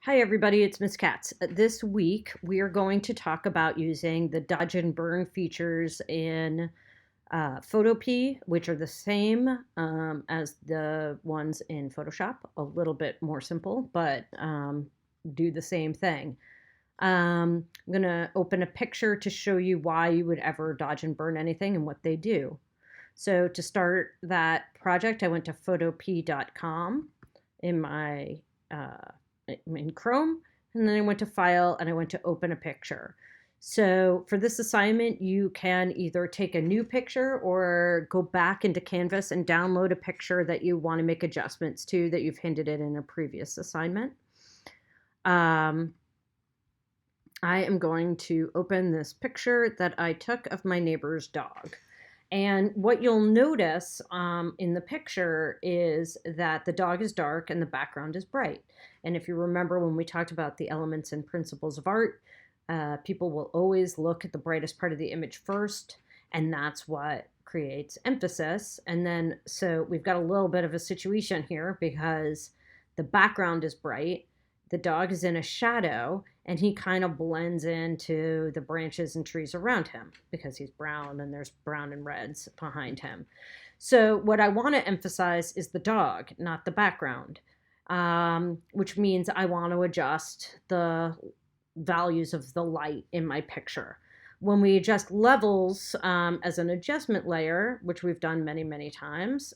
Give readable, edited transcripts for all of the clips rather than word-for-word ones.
Hi everybody, it's Miss Katz. This week we are going to talk about using the dodge and burn features in Photopea, which are the same as the ones in Photoshop. A little bit more simple, but do the same thing. I'm going to open a picture to show you why you would ever dodge and burn anything and what they do. So to start that project, I went to photopea.com in my in Chrome, and then I went to File and I went to Open a Picture. So for this assignment, you can either take a new picture or go back into Canvas and download a picture that you want to make adjustments to that you've hinted at in a previous assignment. I am going to open this picture that I took of my neighbor's dog. And what you'll notice in the picture is that the dog is dark and the background is bright. And if you remember when we talked about the elements and principles of art, people will always look at the brightest part of the image first, and that's what creates emphasis. And then, so we've got a little bit of a situation here because the background is bright, the dog is in a shadow, and he kind of blends into the branches and trees around him because he's brown and there's brown and reds behind him. So what I want to emphasize is the dog, not the background, which means I want to adjust the values of the light in my picture. When we adjust levels as an adjustment layer, which we've done many, many times,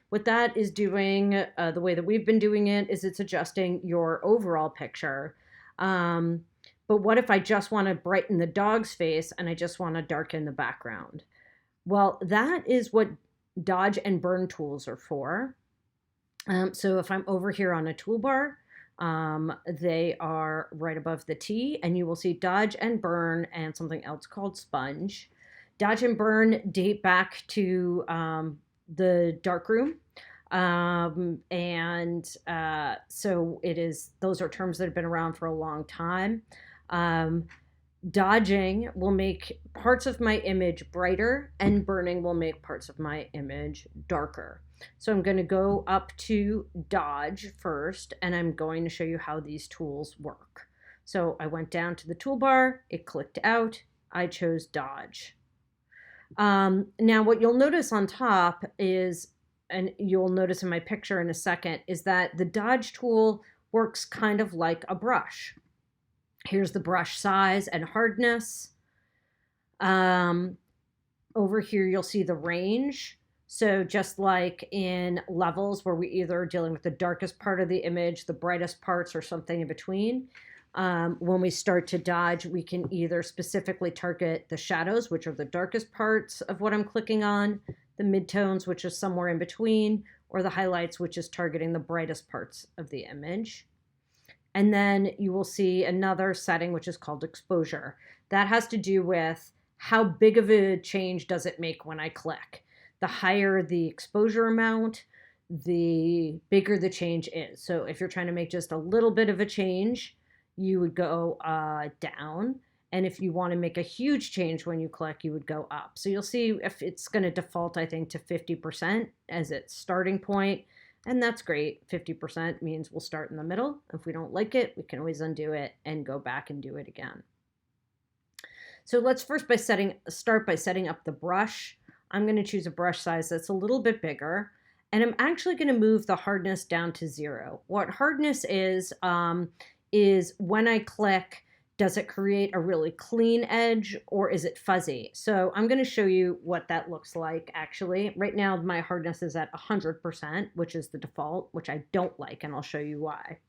what that is doing, the way that we've been doing it, is it's adjusting your overall picture. But what if I just want to brighten the dog's face and I just want to darken the background? Well, that is what dodge and burn tools are for. So if I'm over here on a toolbar, they are right above the T, and you will see dodge and burn and something else called sponge. Dodge and burn date back to the darkroom. So it is, those are terms that have been around for a long time. Dodging will make parts of my image brighter, and burning will make parts of my image darker. So I'm going to go up to dodge first, and I'm going to show you how these tools work. So I went down to the toolbar, it clicked out, I chose dodge. Now what you'll notice on top is, and you'll notice in my picture in a second, is that the dodge tool works kind of like a brush. Here's the brush size and hardness. Over here you'll see the range. So just like in levels where we either are dealing with the darkest part of the image, the brightest parts, or something in between, when we start to dodge, we can either specifically target the shadows, which are the darkest parts of what I'm clicking on, the midtones, which is somewhere in between, or the highlights, which is targeting the brightest parts of the image. And then you will see another setting, which is called exposure. That has to do with how big of a change does it make when I click. The higher the exposure amount, the bigger the change is. So if you're trying to make just a little bit of a change, you would go down. And if you want to make a huge change when you click, you would go up. So you'll see if it's going to default, I think, to 50% as its starting point. And that's great. 50% means we'll start in the middle. If we don't like it, we can always undo it and go back and do it again. So let's first start by setting up the brush. I'm going to choose a brush size that's a little bit bigger, and I'm actually going to move the hardness down to 0. What hardness is when I click, does it create a really clean edge or is it fuzzy? So I'm going to show you what that looks like actually. Right now my hardness is at 100%, which is the default, which I don't like, and I'll show you why.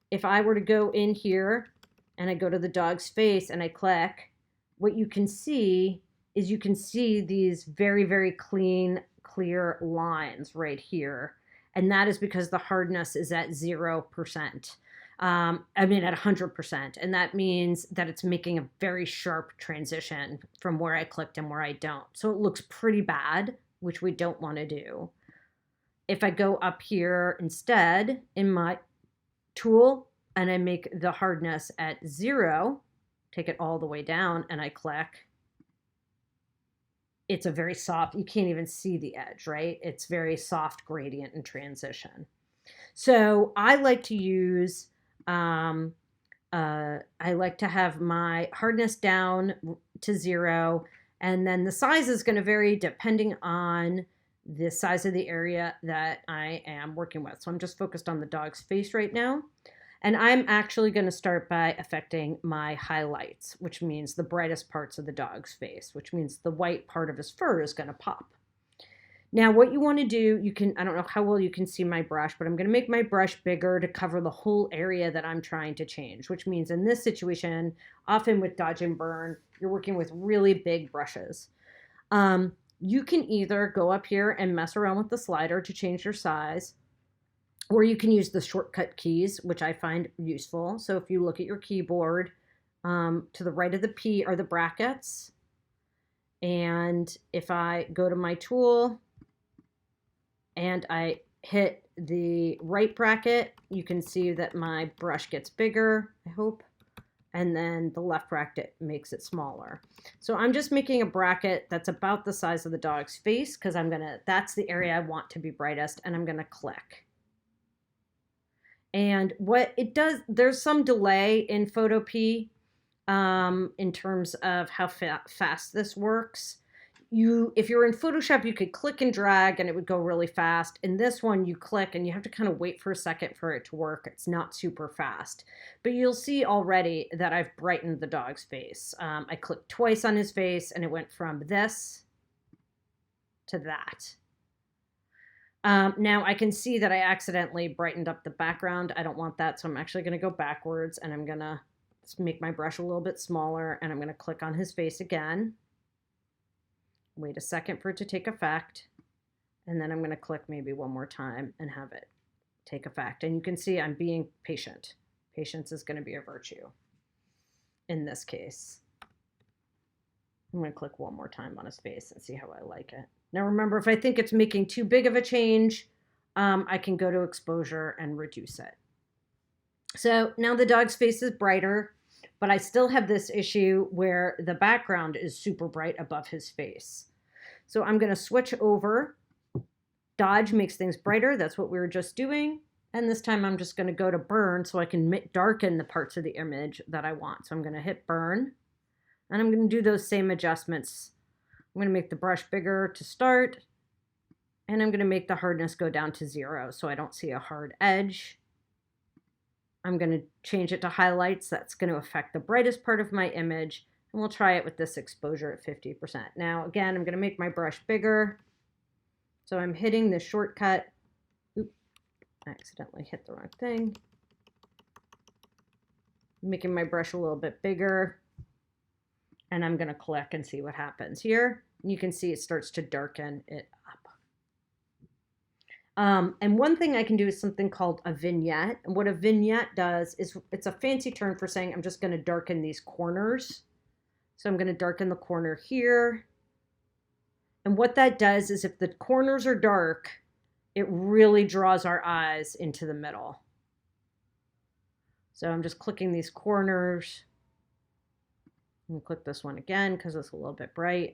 If I were to go in here and I go to the dog's face and I click, what you can see is you can see these very, very clean, clear lines right here. And that is because the hardness is at 0%. At 100%. And that means that it's making a very sharp transition from where I clicked and where I don't. So it looks pretty bad, which we don't want to do. If I go up here instead in my tool and I make the hardness at 0, take it all the way down, and I click, it's a very soft, you can't even see the edge, right? It's very soft gradient and transition. So I like to use Um, I like to have my hardness down to 0, and then the size is going to vary depending on the size of the area that I am working with. So I'm just focused on the dog's face right now. And I'm actually going to start by affecting my highlights, which means the brightest parts of the dog's face, which means the white part of his fur is going to pop. Now, what you want to do, I don't know how well you can see my brush, but I'm going to make my brush bigger to cover the whole area that I'm trying to change, which means in this situation, often with dodge and burn, you're working with really big brushes. You can either go up here and mess around with the slider to change your size, or you can use the shortcut keys, which I find useful. So if you look at your keyboard, to the right of the P are the brackets. And if I go to my tool, and I hit the right bracket, you can see that my brush gets bigger, I hope, and then the left bracket makes it smaller. So I'm just making a bracket that's about the size of the dog's face because that's the area I want to be brightest, and I'm gonna click. And what it does, there's some delay in Photopea in terms of how fast this works. If you're in Photoshop, you could click and drag and it would go really fast. In this one, you click and you have to kind of wait for a second for it to work. It's not super fast. But you'll see already that I've brightened the dog's face. I clicked twice on his face and it went from this to that. Now I can see that I accidentally brightened up the background. I don't want that, so I'm actually going to go backwards and I'm going to make my brush a little bit smaller and I'm going to click on his face again. Wait a second for it to take effect, and then I'm going to click maybe one more time and have it take effect. And you can see I'm being patient. Patience is going to be a virtue in this case. I'm going to click one more time on his face and see how I like it. Now remember, if I think it's making too big of a change, I can go to exposure and reduce it. So now the dog's face is brighter, but I still have this issue where the background is super bright above his face. So I'm going to switch over. Dodge makes things brighter. That's what we were just doing. And this time I'm just going to go to burn so I can darken the parts of the image that I want. So I'm going to hit burn. And I'm going to do those same adjustments. I'm going to make the brush bigger to start. And I'm going to make the hardness go down to 0 so I don't see a hard edge. I'm going to change it to highlights. That's going to affect the brightest part of my image. And we'll try it with this exposure at 50%. Now, again, I'm going to make my brush bigger. So I'm hitting the shortcut. Oop, I accidentally hit the wrong thing. Making my brush a little bit bigger. And I'm going to click and see what happens here. And you can see it starts to darken it up. And one thing I can do is something called a vignette. And what a vignette does is it's a fancy term for saying I'm just going to darken these corners. So I'm going to darken the corner here. And what that does is if the corners are dark, it really draws our eyes into the middle. So I'm just clicking these corners. I'm going to click this one again because it's a little bit bright.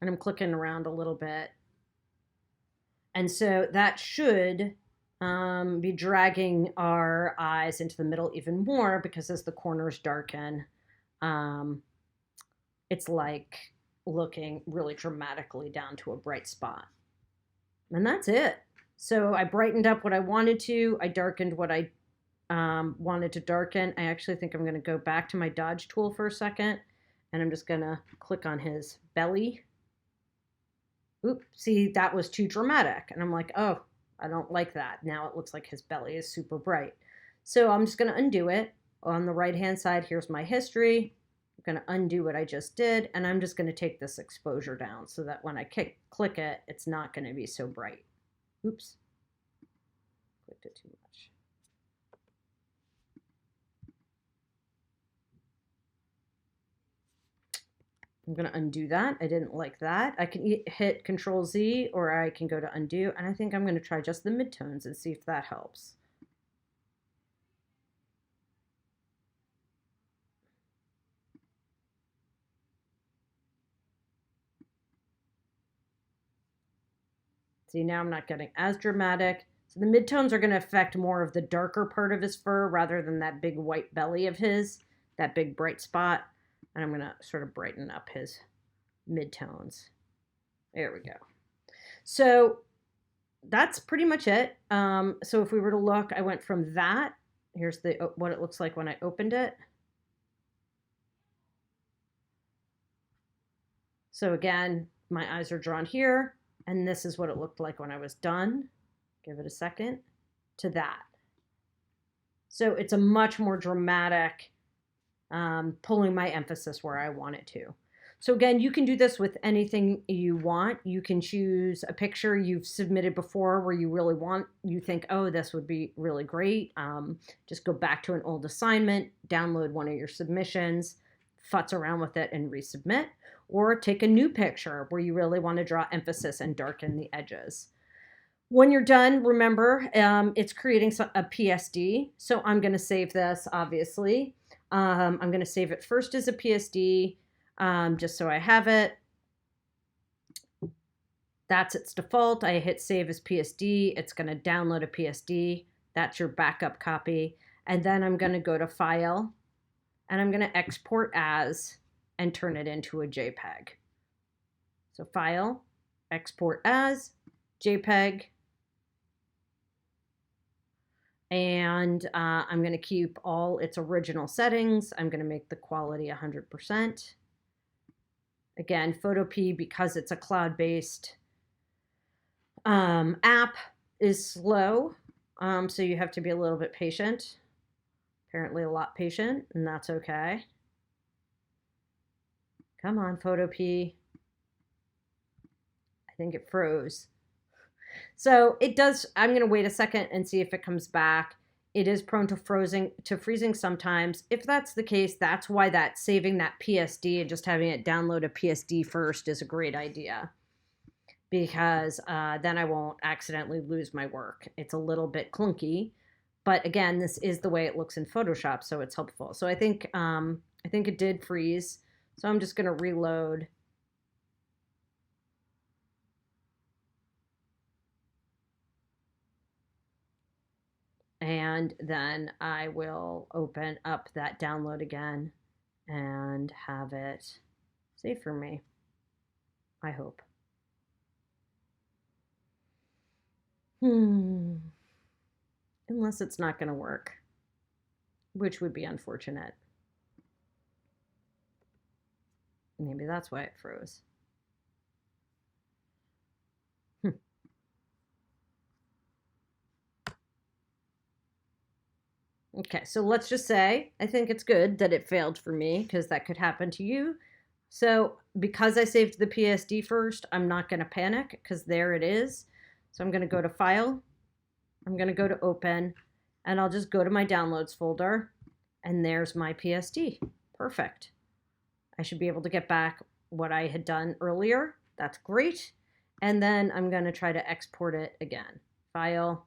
And I'm clicking around a little bit. And so that should be dragging our eyes into the middle even more because as the corners darken, it's like looking really dramatically down to a bright spot. And that's it. So I brightened up what I wanted to. I darkened what I wanted to darken. I actually think I'm going to go back to my dodge tool for a second. And I'm just going to click on his belly. Oop, see, that was too dramatic. And I'm like, oh, I don't like that. Now it looks like his belly is super bright. So I'm just going to undo it. On the right-hand side, here's my history. I'm going to undo what I just did. And I'm just going to take this exposure down so that when I click it, it's not going to be so bright. Oops. Clicked it too much. I'm going to undo that. I didn't like that. I can hit Control Z or I can go to undo. And I think I'm going to try just the midtones and see if that helps. See, now I'm not getting as dramatic, So the midtones are going to affect more of the darker part of his fur rather than that big white belly of his, that big bright spot. And I'm going to sort of brighten up his midtones. There we go. So that's pretty much it. So if we were to look, I went from that. Here's what it looks like when I opened it. So again, my eyes are drawn here, and this is what it looked like when I was done. Give it a second to that. So it's a much more dramatic, pulling my emphasis where I want it to. So again, you can do this with anything you want. You can choose a picture you've submitted before where you really you think, oh, this would be really great. Just go back to an old assignment, download one of your submissions, futz around with it and resubmit, or take a new picture where you really want to draw emphasis and darken the edges. When you're done, remember, it's creating a PSD. So I'm going to save this, obviously. I'm going to save it first as a PSD, just so I have it. That's its default. I hit save as PSD. It's going to download a PSD. That's your backup copy. And then I'm going to go to File, and I'm going to export as and turn it into a JPEG. So File, export as, JPEG. And I'm going to keep all its original settings. I'm going to make the quality 100%. Again, Photopea, because it's a cloud-based app, is slow. So you have to be a little bit patient. Apparently a lot patient, and that's okay. Come on, Photopea. I think it froze. So it does. I'm going to wait a second and see if it comes back. It is prone to freezing sometimes. If that's the case, that's why saving that PSD and just having it download a PSD first is a great idea, because then I won't accidentally lose my work. It's a little bit clunky, but again, this is the way it looks in Photoshop, so it's helpful. So I think it did freeze. So I'm just going to reload. And then I will open up that download again and have it save for me, I hope. Unless it's not going to work, which would be unfortunate. Maybe that's why it froze. Okay, so let's just say I think it's good that it failed for me, because that could happen to you. So because I saved the PSD first, I'm not going to panic, because there it is. So I'm going to go to File. I'm going to go to Open, and I'll just go to my Downloads folder, and there's my PSD. Perfect. I should be able to get back what I had done earlier. That's great. And then I'm going to try to export it again. File,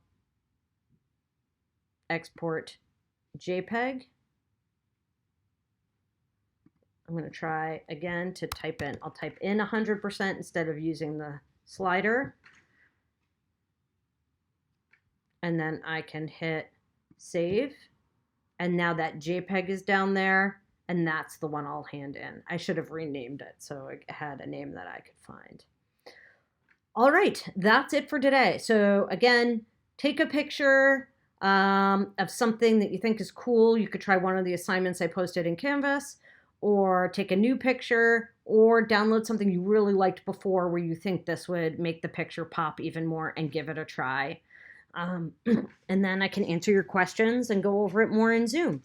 Export JPEG. I'm going to try again to type in. I'll type in 100% instead of using the slider. And then I can hit save. And now that JPEG is down there, and that's the one I'll hand in. I should have renamed it so it had a name that I could find. All right, that's it for today. So again, take a picture of something that you think is cool. You could try one of the assignments I posted in Canvas, or take a new picture, or download something you really liked before where you think this would make the picture pop even more, and give it a try. And then I can answer your questions and go over it more in Zoom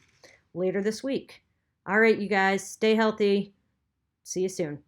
later this week. All right, you guys, stay healthy. See you soon.